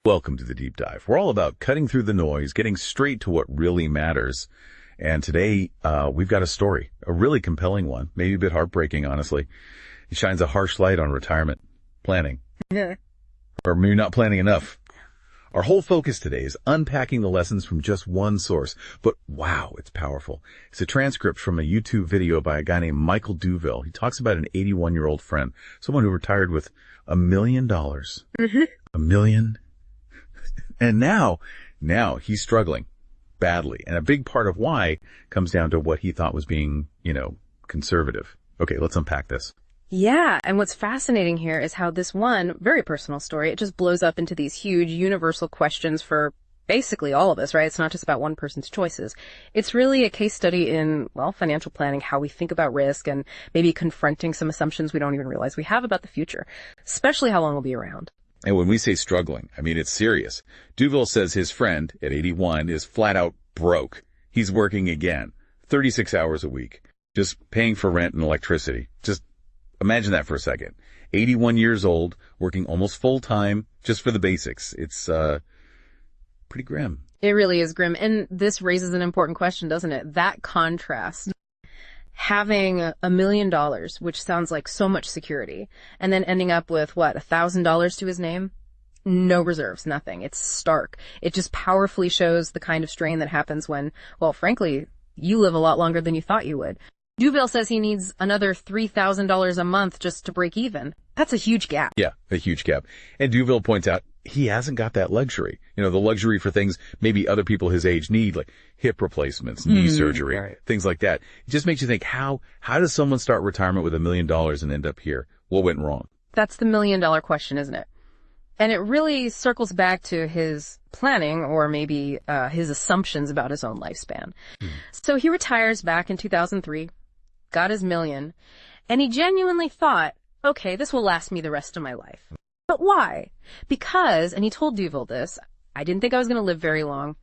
Welcome to the Deep Dive. We're all about cutting through the noise, getting straight to what really matters. And today, we've got a story, a really compelling one, maybe a bit heartbreaking, honestly. It shines a harsh light on retirement planning. Yeah. Or maybe not planning enough. Our whole focus today is unpacking the lessons from just one source. But wow, it's powerful. It's a transcript from a YouTube video by a guy named Michael Duville. He talks about an 81-year-old friend, someone who retired with $1 million. Mm-hmm. $1 million. And now he's struggling badly. And a big part of why comes down to what he thought was being, conservative. Okay, let's unpack this. Yeah, and what's fascinating here is how this one very personal story, it just blows up into these huge universal questions for basically all of us, right? It's not just about one person's choices. It's really a case study in, financial planning, how we think about risk and maybe confronting some assumptions we don't even realize we have about the future, especially how long we'll be around. And when we say struggling, I mean, it's serious. Duville says his friend at 81 is flat out broke. He's working again, 36 hours a week, just paying for rent and electricity. Just imagine that for a second. 81 years old, working almost full time just for the basics. It's, pretty grim. It really is grim. And this raises an important question, doesn't it? That contrast. Having $1 million, which sounds like so much security, and then ending up with, $1,000 to his name? No reserves, nothing. It's stark. It just powerfully shows the kind of strain that happens when, frankly, you live a lot longer than you thought you would. Duville says he needs another $3,000 a month just to break even. That's a huge gap. Yeah, a huge gap. And Duville points out he hasn't got that luxury. The luxury for things maybe other people his age need, like hip replacements, knee surgery, right. Things like that. It just makes you think, how does someone start retirement with $1 million and end up here? What went wrong? That's the $1 million question, isn't it? And it really circles back to his planning or maybe his assumptions about his own lifespan. So he retires back in 2003, got his $1 million, and he genuinely thought, okay, this will last me the rest of my life. But why? Because, and he told Duville this, I didn't think I was going to live very long.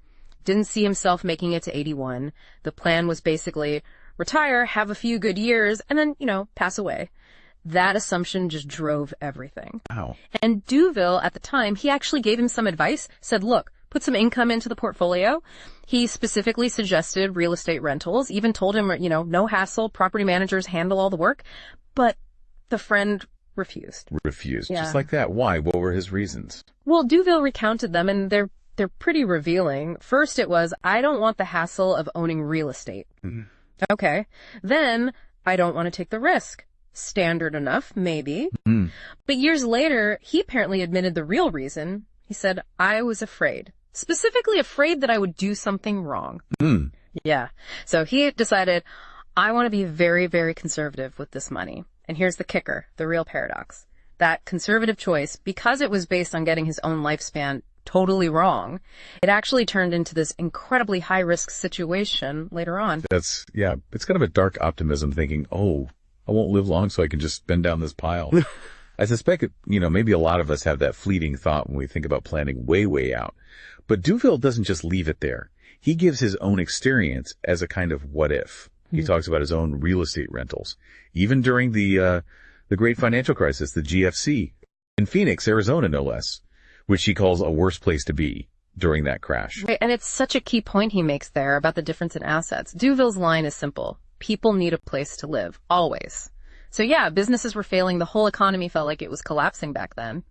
Didn't see himself making it to 81. The plan was basically retire, have a few good years, and then, pass away. That assumption just drove everything. Wow. And Duville, at the time, he actually gave him some advice, said, look, put some income into the portfolio. He specifically suggested real estate rentals, even told him, no hassle, property managers handle all the work. But the friend refused. Yeah. Just like that. Why? What were his reasons? Well, Duville recounted them, and they're pretty revealing. First, it was, I don't want the hassle of owning real estate. Mm-hmm. Okay. Then, I don't want to take the risk. Standard enough, maybe. Mm-hmm. But years later, he apparently admitted the real reason. He said, I was afraid. Specifically afraid that I would do something wrong. Mm. Yeah. So he decided, I want to be very, very conservative with this money. And here's the kicker, the real paradox. That conservative choice, because it was based on getting his own lifespan totally wrong, it actually turned into this incredibly high-risk situation later on. It's kind of a dark optimism thinking, I won't live long so I can just spend down this pile. I suspect, maybe a lot of us have that fleeting thought when we think about planning way, way out. But Duville doesn't just leave it there. He gives his own experience as a kind of what if. He talks about his own real estate rentals. Even during the great financial crisis, the GFC, in Phoenix, Arizona, no less, which he calls a worse place to be during that crash. Right, and it's such a key point he makes there about the difference in assets. Duville's line is simple. People need a place to live, always. So yeah, businesses were failing. The whole economy felt like it was collapsing back then.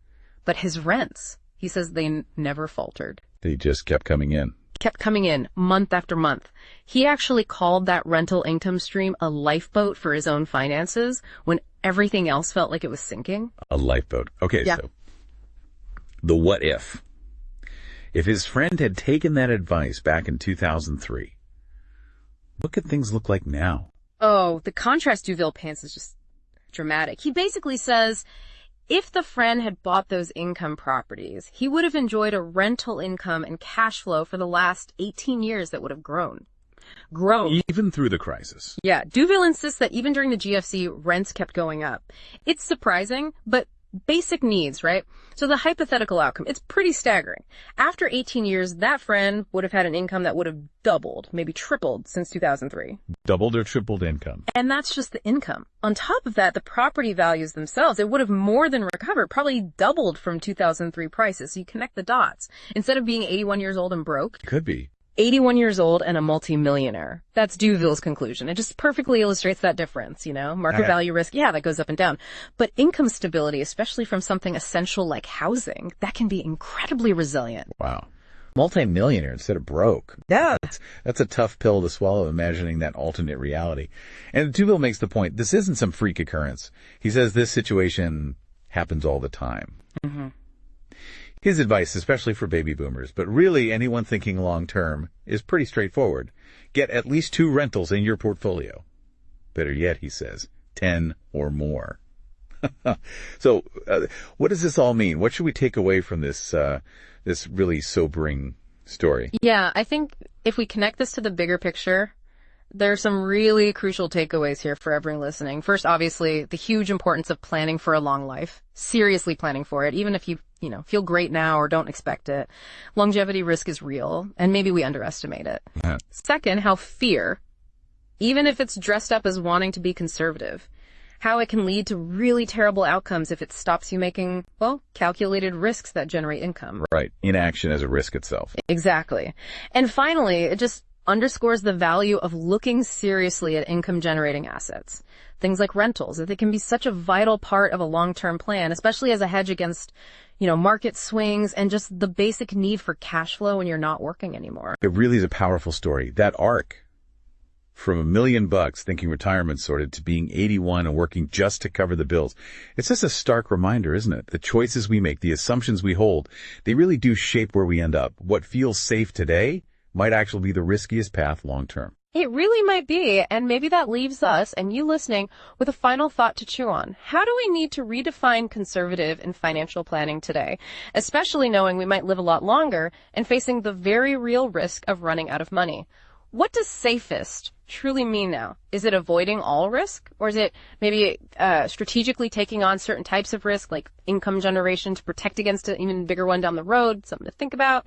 But his rents, he says they never faltered. They just kept coming in. Kept coming in month after month. He actually called that rental income stream a lifeboat for his own finances when everything else felt like it was sinking. A lifeboat. Okay, yeah. So the what if. If his friend had taken that advice back in 2003, what could things look like now? Oh, the contrast Duville paints is just dramatic. He basically says, if the friend had bought those income properties, he would have enjoyed a rental income and cash flow for the last 18 years that would have grown. Even through the crisis. Yeah. Duville insists that even during the GFC, rents kept going up. It's surprising, but basic needs, right? So the hypothetical outcome, it's pretty staggering. After 18 years, that friend would have had an income that would have doubled, maybe tripled since 2003. Doubled or tripled income. And that's just the income. On top of that, the property values themselves, it would have more than recovered, probably doubled from 2003 prices. So you connect the dots. Instead of being 81 years old and broke, Could be. 81 years old and a multimillionaire. That's Duville's conclusion. It just perfectly illustrates that difference, Market value risk, that goes up and down. But income stability, especially from something essential like housing, that can be incredibly resilient. Wow. Multi-millionaire instead of broke. Yeah. That's a tough pill to swallow, imagining that alternate reality. And Duville makes the point, this isn't some freak occurrence. He says this situation happens all the time. Mm-hmm. His advice, especially for baby boomers, but really anyone thinking long term, is pretty straightforward. Get at least 2 rentals in your portfolio. Better yet, he says, 10 or more. So, what does this all mean? What should we take away from this really sobering story? Yeah, I think if we connect this to the bigger picture, there are some really crucial takeaways here for everyone listening. First, obviously, the huge importance of planning for a long life. Seriously planning for it, even if you feel great now or don't expect it. Longevity risk is real, and maybe we underestimate it. Yeah. Second, how fear, even if it's dressed up as wanting to be conservative, how it can lead to really terrible outcomes if it stops you making, calculated risks that generate income. Right. Inaction as a risk itself. Exactly. And finally, it just underscores the value of looking seriously at income-generating assets. Things like rentals, that they can be such a vital part of a long-term plan, especially as a hedge against, market swings and just the basic need for cash flow when you're not working anymore. It really is a powerful story. That arc from $1 million thinking retirement sorted to being 81 and working just to cover the bills. It's just a stark reminder, isn't it? The choices we make, the assumptions we hold, they really do shape where we end up. What feels safe today might actually be the riskiest path long term. It really might be, and maybe that leaves us, and you listening, with a final thought to chew on. How do we need to redefine conservative in financial planning today, especially knowing we might live a lot longer and facing the very real risk of running out of money? What does safest truly mean now? Is it avoiding all risk? Or is it maybe strategically taking on certain types of risk, like income generation, to protect against an even bigger one down the road? Something to think about.